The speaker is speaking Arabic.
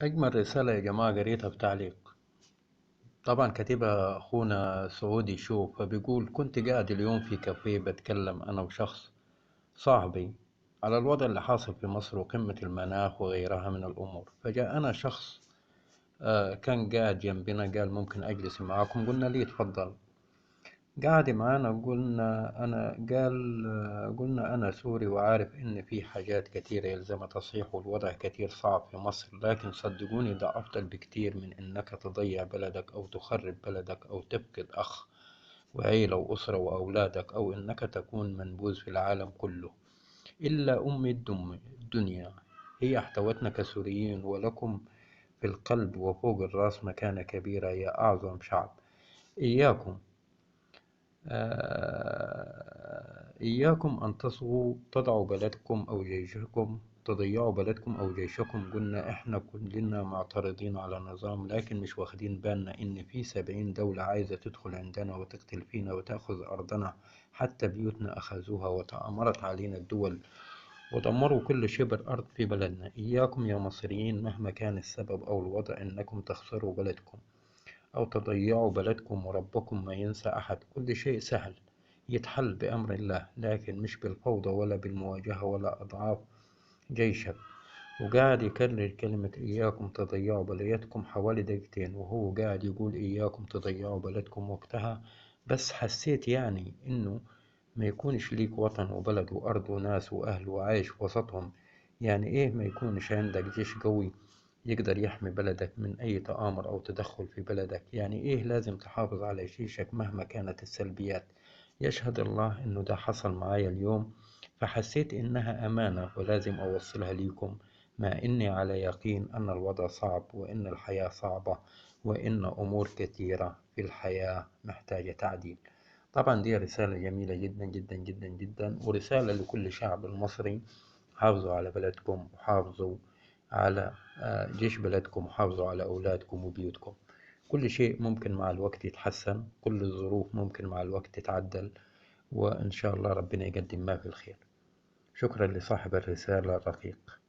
أجمل رسالة يا جماعة قريتها بتعليق. طبعا كاتبها أخونا سعودي شوف، فبيقول: كنت قاعد اليوم في كافيه بتكلم أنا وشخص صاحبي على الوضع اللي حاصل في مصر وقمة المناخ وغيرها من الأمور. فجاءنا شخص كان قاعد جنبنا، قال: ممكن أجلس معاكم؟ قلنا ليه، تفضل. قعد معانا، قلنا أنا سوري وعارف إن في حاجات كتيرة يلزم تصحيح والوضع كتير صعب في مصر، لكن صدقوني ده أفضل بكتير من إنك تضيع بلدك أو تخرب بلدك أو تفقد أخ وعيلة وأسرة وأولادك، أو إنك تكون منبوذ في العالم كله. إلا أم الدنيا هي احتوتنا كسوريين، ولكم في القلب وفوق الرأس مكانة كبيرة يا أعظم شعب. إياكم إياكم أن تصغوا تضعوا بلدكم أو جيشكم، تضيعوا بلدكم أو جيشكم. قلنا إحنا كلنا معترضين على النظام، لكن مش واخدين بالنا إن في 70 دولة عايزة تدخل عندنا وتقتل فينا وتأخذ أرضنا، حتى بيوتنا أخذوها، وتآمرت علينا الدول ودمروا كل شبر أرض في بلدنا. إياكم يا مصريين مهما كان السبب أو الوضع إنكم تخسروا بلدكم أو تضيعوا بلدكم، وربكم ما ينسى أحد. كل شيء سهل يتحل بأمر الله، لكن مش بالفوضى ولا بالمواجهة ولا أضعاف جيشك. وقاعد يكرر كلمة إياكم تضيعوا بلدكم حوالي دقيقتين، وهو قاعد يقول إياكم تضيعوا بلدكم. وقتها بس حسيت يعني إنه ما يكونش ليك وطن وبلد وأرض وناس وأهل وعايش وسطهم. يعني إيه ما يكونش عندك جيش قوي يقدر يحمي بلدك من أي تآمر أو تدخل في بلدك؟ يعني إيه لازم تحافظ على جيشك مهما كانت السلبيات؟ يشهد الله إنه ده حصل معايا اليوم، فحسيت إنها أمانة ولازم أوصلها ليكم، مع إني على يقين أن الوضع صعب وإن الحياة صعبة وإن أمور كثيرة في الحياة محتاجة تعديل. طبعا دي رسالة جميلة جدا جدا جدا جدا، ورسالة لكل شعب المصري: حافظوا على بلدكم، وحافظوا على جيش بلدكم، وحافظوا على أولادكم وبيوتكم. كل شيء ممكن مع الوقت يتحسن، كل الظروف ممكن مع الوقت تتعدل، وإن شاء الله ربنا يقدم ما في الخير. شكرا لصاحب الرسالة الرقيق.